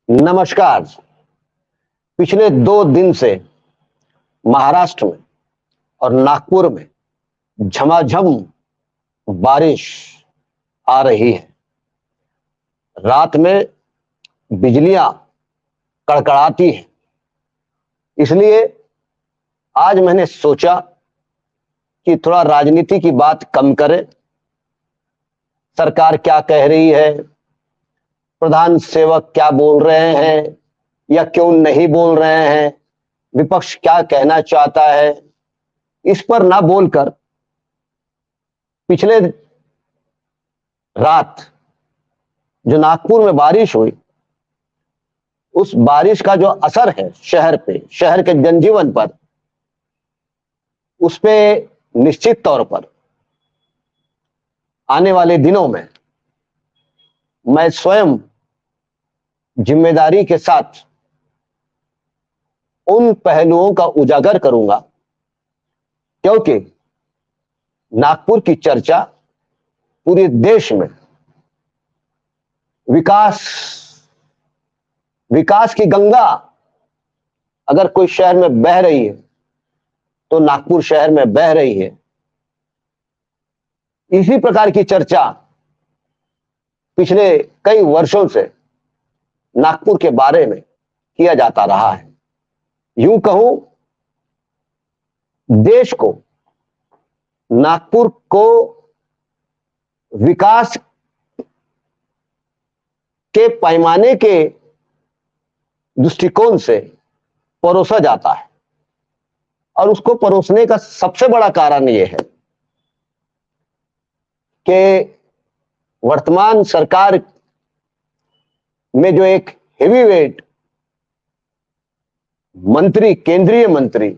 नमस्कार। पिछले 2 दिन से महाराष्ट्र में और नागपुर में झमाझम बारिश आ रही है। रात में बिजलियां कड़कड़ाती हैं। इसलिए आज मैंने सोचा कि थोड़ा राजनीति की बात कम करें। सरकार क्या कह रही है, प्रधान सेवक क्या बोल रहे हैं या क्यों नहीं बोल रहे हैं, विपक्ष क्या कहना चाहता है, इस पर ना बोलकर पिछले रात जो नागपुर में बारिश हुई, उस बारिश का जो असर है शहर पे, शहर के जनजीवन पर, उस पे निश्चित तौर पर आने वाले दिनों में मैं स्वयं जिम्मेदारी के साथ उन पहलुओं का उजागर करूंगा, क्योंकि नागपुर की चर्चा पूरे देश में विकास की गंगा अगर कोई शहर में बह रही है तो नागपुर शहर में बह रही है। इसी प्रकार की चर्चा पिछले कई वर्षों से नागपुर के बारे में किया जाता रहा है। यूं कहूं, देश को, नागपुर को विकास के पैमाने के दृष्टिकोण से परोसा जाता है, और उसको परोसने का सबसे बड़ा कारण यह है कि वर्तमान सरकार में जो एक हेवीवेट मंत्री, केंद्रीय मंत्री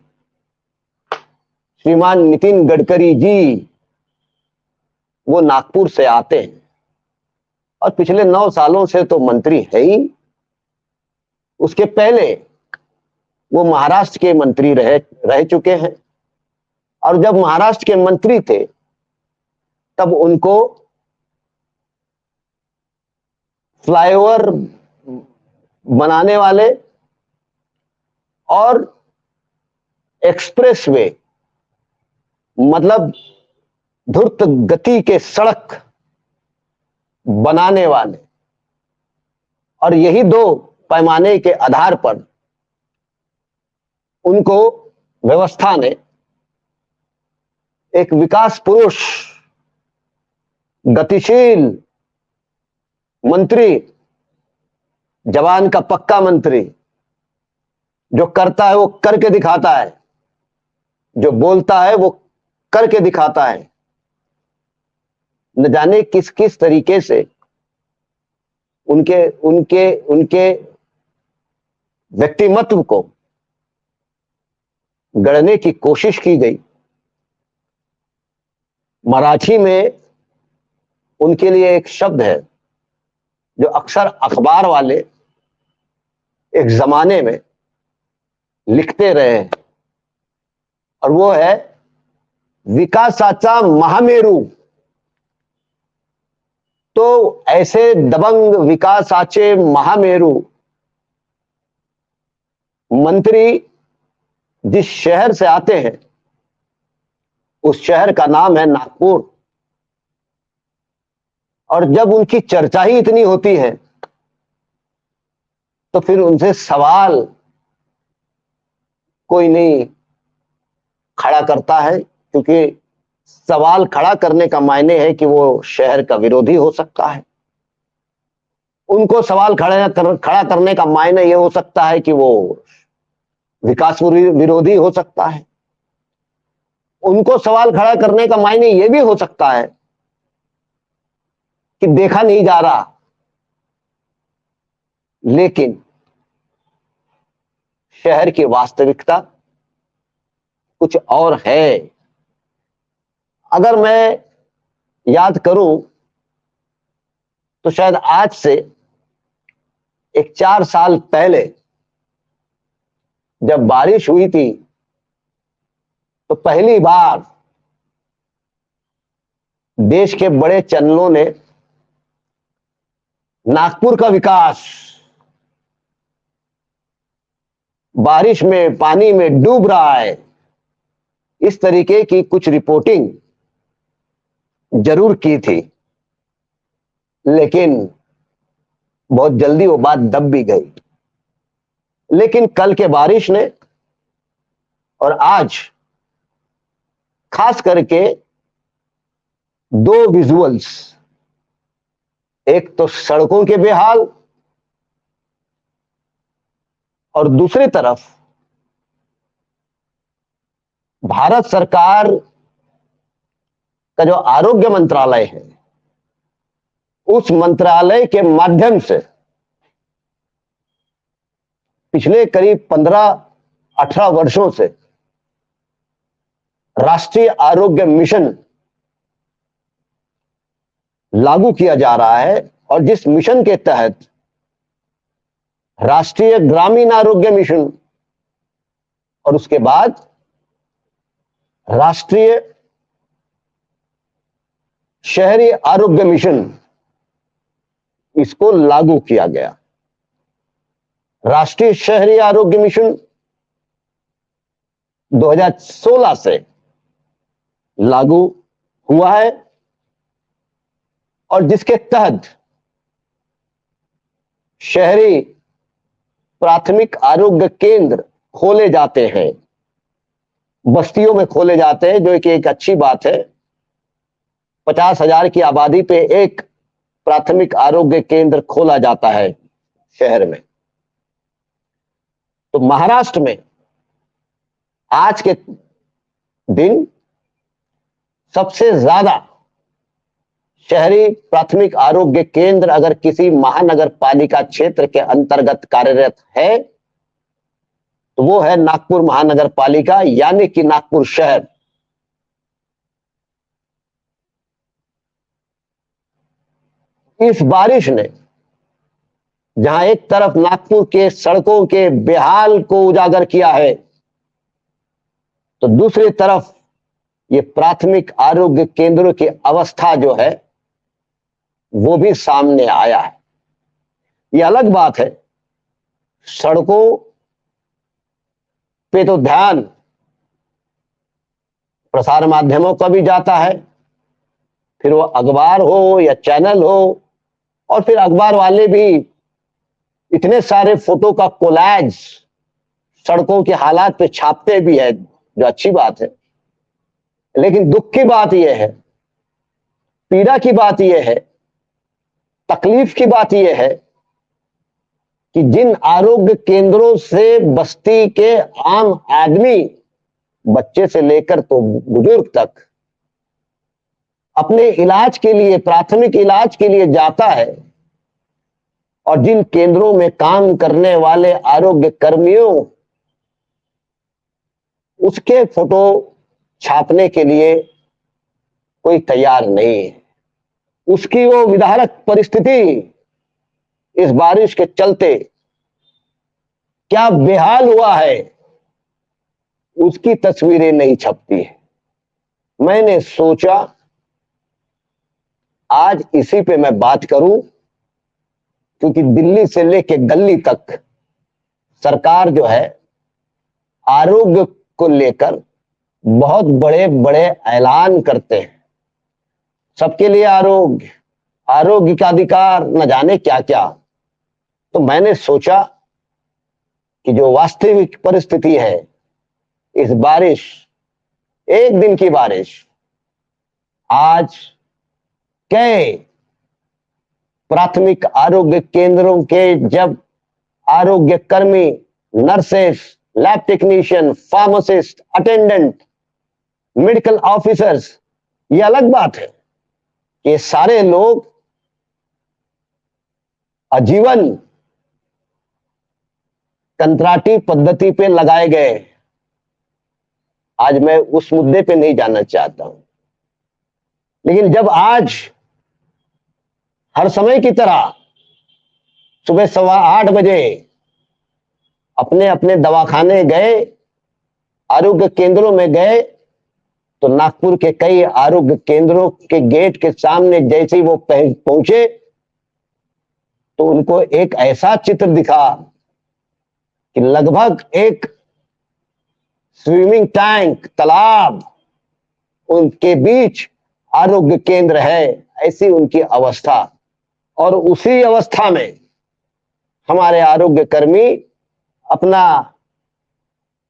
श्रीमान नितिन गडकरी जी, वो नागपुर से आते हैं और पिछले 9 सालों से तो मंत्री है ही। उसके पहले वो महाराष्ट्र के मंत्री रह चुके हैं, और जब महाराष्ट्र के मंत्री थे तब उनको फ्लाईओवर बनाने वाले और एक्सप्रेसवे, मतलब धुर्त गति के सड़क बनाने वाले, और यही 2 पैमाने के आधार पर उनको व्यवस्था ने एक विकास पुरुष, गतिशील मंत्री, जवान का पक्का मंत्री, जो करता है वो करके दिखाता है, जो बोलता है वो करके दिखाता है, न जाने किस किस तरीके से उनके उनके उनके व्यक्तिमत्व को गढ़ने की कोशिश की गई। मराठी में उनके लिए एक शब्द है जो अक्सर अखबार वाले एक जमाने में लिखते रहे हैं, और वो है विकासाचा महामेरू। तो ऐसे दबंग विकासाचे महामेरू मंत्री जिस शहर से आते हैं, उस शहर का नाम है नागपुर। और जब उनकी चर्चा ही इतनी होती है तो फिर उनसे सवाल कोई नहीं खड़ा करता है, क्योंकि सवाल खड़ा करने का मायने है कि वो शहर का विरोधी हो सकता है। उनको सवाल खड़ा करने का मायने ये हो सकता है कि वो विकास विरोधी हो सकता है। उनको सवाल खड़ा करने का मायने ये भी हो सकता है कि देखा नहीं जा रहा। लेकिन शहर की वास्तविकता कुछ और है। अगर मैं याद करूं तो शायद आज से एक 4 साल पहले जब बारिश हुई थी, तो पहली बार देश के बड़े चैनलों ने नागपुर का विकास बारिश में पानी में डूब रहा है, इस तरीके की कुछ रिपोर्टिंग जरूर की थी, लेकिन बहुत जल्दी वो बात दब भी गई। लेकिन कल के बारिश ने और आज खास करके दो विजुअल्स, एक तो सड़कों के बेहाल और दूसरी तरफ भारत सरकार का जो आरोग्य मंत्रालय है, उस मंत्रालय के माध्यम से पिछले करीब 15-18 वर्षों से राष्ट्रीय आरोग्य मिशन लागू किया जा रहा है, और जिस मिशन के तहत राष्ट्रीय ग्रामीण आरोग्य मिशन और उसके बाद राष्ट्रीय शहरी आरोग्य मिशन, इसको लागू किया गया। राष्ट्रीय शहरी आरोग्य मिशन 2016 से लागू हुआ है, और जिसके तहत शहरी प्राथमिक आरोग्य केंद्र खोले जाते हैं, बस्तियों में खोले जाते हैं, जो कि एक अच्छी बात है। 50,000 की आबादी पे एक प्राथमिक आरोग्य केंद्र खोला जाता है शहर में। तो महाराष्ट्र में आज के दिन सबसे ज्यादा शहरी प्राथमिक आरोग्य केंद्र अगर किसी महानगर पालिका क्षेत्र के अंतर्गत कार्यरत है, तो वो है नागपुर महानगर पालिका, यानी कि नागपुर शहर। इस बारिश ने जहां एक तरफ नागपुर के सड़कों के बेहाल को उजागर किया है, तो दूसरी तरफ ये प्राथमिक आरोग्य केंद्रों की अवस्था जो है वो भी सामने आया है। ये अलग बात है, सड़कों पे तो ध्यान प्रसार माध्यमों का भी जाता है, फिर वो अखबार हो या चैनल हो, और फिर अखबार वाले भी इतने सारे फोटो का कोलैज सड़कों के हालात पे छापते भी है, जो अच्छी बात है। लेकिन दुख की बात यह है, पीड़ा की बात यह है, तकलीफ की बात यह है कि जिन आरोग्य केंद्रों से बस्ती के आम आदमी, बच्चे से लेकर तो बुजुर्ग तक, अपने इलाज के लिए, प्राथमिक इलाज के लिए जाता है, और जिन केंद्रों में काम करने वाले आरोग्य कर्मियों उसके फोटो छापने के लिए कोई तैयार नहीं है, उसकी वो विदारक परिस्थिति इस बारिश के चलते क्या बेहाल हुआ है, उसकी तस्वीरें नहीं छपती है। मैंने सोचा आज इसी पे मैं बात करूं, क्योंकि दिल्ली से लेके गली तक सरकार जो है आरोग्य को लेकर बहुत बड़े बड़े ऐलान करते हैं। सबके लिए आरोग्य, आरोग्य का अधिकार, न जाने क्या क्या। तो मैंने सोचा कि जो वास्तविक परिस्थिति है, इस बारिश, एक दिन की बारिश आज कई प्राथमिक आरोग्य केंद्रों के जब आरोग्य कर्मी, nurses, lab technician, pharmacist, attendant, medical officers, ये अलग बात है, ये सारे लोग आजीवन कंत्राटी पद्धति पे लगाए गए। आज मैं उस मुद्दे पे नहीं जाना चाहता हूं, लेकिन जब आज हर समय की तरह सुबह 8:15 बजे अपने अपने दवाखाने गए, आरोग्य केंद्रों में गए, तो नागपुर के कई आरोग्य केंद्रों के गेट के सामने जैसे ही वो पहुंचे, तो उनको एक ऐसा चित्र दिखा कि लगभग एक स्विमिंग टैंक, तालाब, उनके बीच आरोग्य केंद्र है, ऐसी उनकी अवस्था। और उसी अवस्था में हमारे आरोग्य कर्मी अपना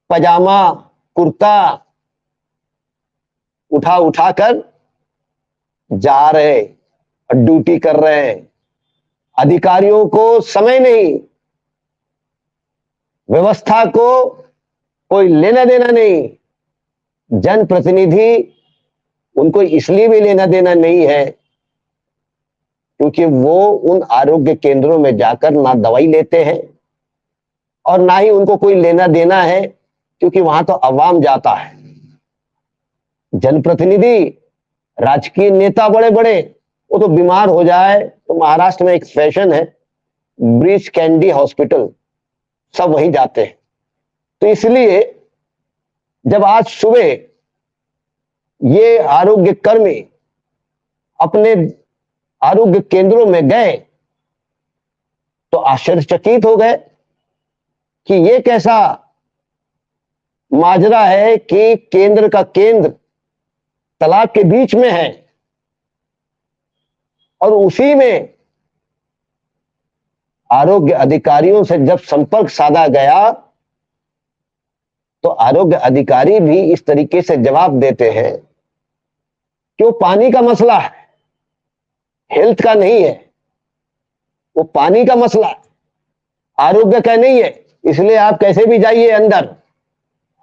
पजामा, कुर्ता उठा उठाकर जा रहे, ड्यूटी कर रहे हैं। अधिकारियों को समय नहीं, व्यवस्था को कोई लेना देना नहीं। जनप्रतिनिधि उनको इसलिए भी लेना देना नहीं है क्योंकि वो उन आरोग्य केंद्रों में जाकर ना दवाई लेते हैं और ना ही उनको कोई लेना देना है, क्योंकि वहां तो अवाम जाता है। जनप्रतिनिधि, राजकीय नेता बड़े बड़े, वो तो बीमार हो जाए तो महाराष्ट्र में एक फैशन है, ब्रीच कैंडी हॉस्पिटल, सब वहीं जाते हैं। तो इसलिए जब आज सुबह ये आरोग्य कर्मी अपने आरोग्य केंद्रों में गए तो आश्चर्यचकित हो गए कि ये कैसा माजरा है कि केंद्र का केंद्र तालाब के बीच में है और उसी में आरोग्य अधिकारियों से जब संपर्क साधा गया तो आरोग्य अधिकारी भी इस तरीके से जवाब देते हैं कि वो पानी का मसला है, हेल्थ का नहीं है, वो पानी का मसला है, आरोग्य का नहीं है, इसलिए आप कैसे भी जाइए अंदर,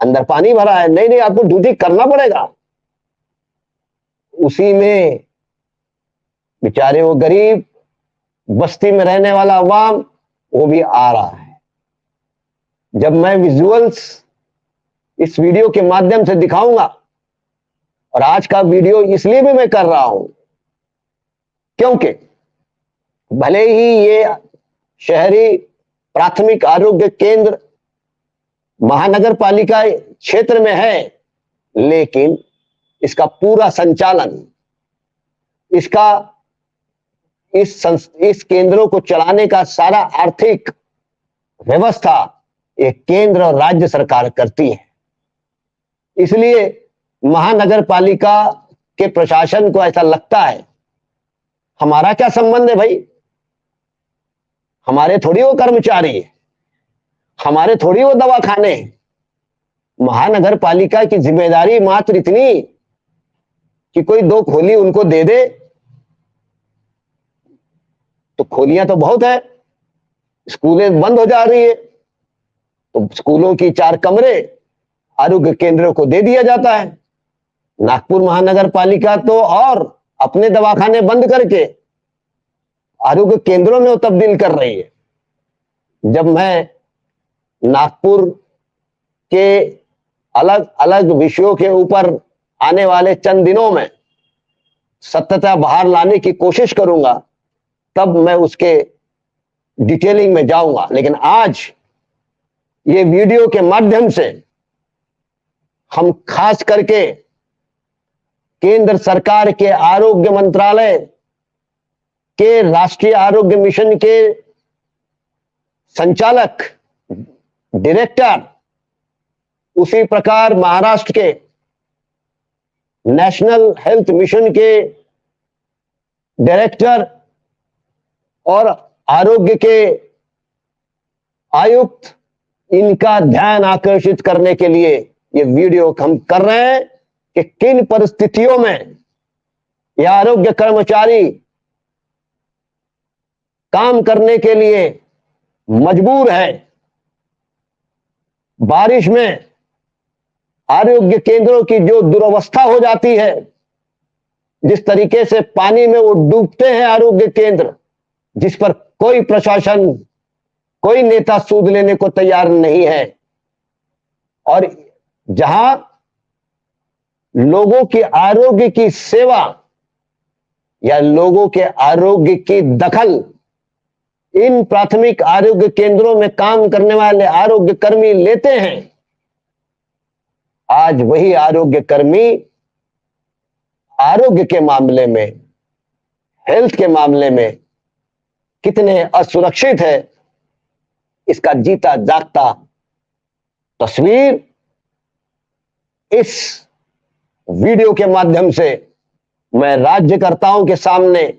अंदर पानी भरा है, नहीं नहीं आपको ड्यूटी करना पड़ेगा। उसी में बेचारे वो गरीब बस्ती में रहने वाला अवाम वो भी आ रहा है। जब मैं विजुअल्स इस वीडियो के माध्यम से दिखाऊंगा, और आज का वीडियो इसलिए भी मैं कर रहा हूं क्योंकि भले ही ये शहरी प्राथमिक आरोग्य केंद्र महानगर पालिका क्षेत्र में है, लेकिन इसका पूरा संचालन, इसका इस केंद्रों को चलाने का सारा आर्थिक व्यवस्था एक केंद्र और राज्य सरकार करती है। इसलिए महानगर पालिका के प्रशासन को ऐसा लगता है हमारा क्या संबंध है भाई, हमारे थोड़ी वो कर्मचारी है, हमारे थोड़ी वो दवाखाने हैं। महानगर पालिका की जिम्मेदारी मात्र इतनी कि कोई दो खोली उनको दे दे, तो खोलियां तो बहुत है, स्कूलें बंद हो जा रही है तो स्कूलों की 4 कमरे आरोग्य केंद्रों को दे दिया जाता है। नागपुर महानगर पालिका तो और अपने दवाखाने बंद करके आरोग्य केंद्रों में वो तब्दील कर रही है। जब मैं नागपुर के अलग अलग विषयों के ऊपर आने वाले चंद दिनों में सत्यता बाहर लाने की कोशिश करूंगा, तब मैं उसके डिटेलिंग में जाऊंगा। लेकिन आज ये वीडियो के माध्यम से हम खास करके केंद्र सरकार के आरोग्य मंत्रालय के राष्ट्रीय आरोग्य मिशन के संचालक, डायरेक्टर, उसी प्रकार महाराष्ट्र के नेशनल हेल्थ मिशन के डायरेक्टर और आरोग्य के आयुक्त, इनका ध्यान आकर्षित करने के लिए ये वीडियो हम कर रहे हैं कि किन परिस्थितियों में यह आरोग्य कर्मचारी काम करने के लिए मजबूर है। बारिश में आरोग्य केंद्रों की जो दुर्वस्था हो जाती है, जिस तरीके से पानी में वो डूबते हैं आरोग्य केंद्र, जिस पर कोई प्रशासन, कोई नेता सूद लेने को तैयार नहीं है, और जहां लोगों के आरोग्य की सेवा या लोगों के आरोग्य की दखल इन प्राथमिक आरोग्य केंद्रों में काम करने वाले आरोग्य कर्मी लेते हैं, आज वही आरोग्य कर्मी आरोग्य के मामले में, हेल्थ के मामले में कितने असुरक्षित है, इसका जीता जागता तस्वीर इस वीडियो के माध्यम से मैं राज्यकर्ताओं के सामने,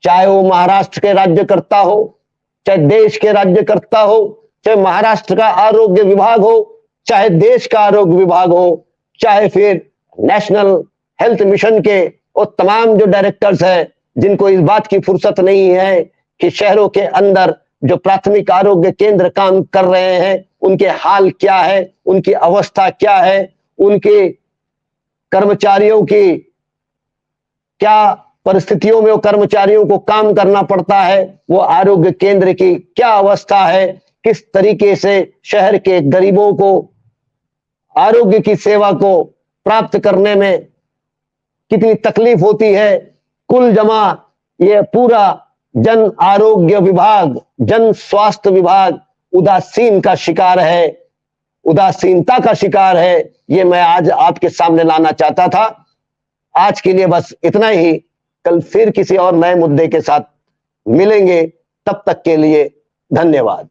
चाहे वो महाराष्ट्र के राज्यकर्ता हो, चाहे देश के राज्यकर्ता हो, चाहे महाराष्ट्र का आरोग्य विभाग हो, चाहे देश का आरोग्य विभाग हो, चाहे फिर नेशनल हेल्थ मिशन के वो तमाम जो डायरेक्टर्स हैं जिनको इस बात की फुर्सत नहीं है कि शहरों के अंदर जो प्राथमिक आरोग्य केंद्र काम कर रहे हैं उनके हाल क्या है, उनकी अवस्था क्या है, उनके कर्मचारियों की क्या परिस्थितियों में वो कर्मचारियों को काम करना पड़ता है, वो आरोग्य केंद्र की क्या अवस्था है, किस तरीके से शहर के गरीबों को आरोग्य की सेवा को प्राप्त करने में कितनी तकलीफ होती है, कुल जमा ये पूरा जन आरोग्य विभाग, जन स्वास्थ्य विभाग उदासीन का शिकार है, उदासीनता का शिकार है। ये मैं आज आपके सामने लाना चाहता था। आज के लिए बस इतना ही। कल फिर किसी और नए मुद्दे के साथ मिलेंगे। तब तक के लिए धन्यवाद।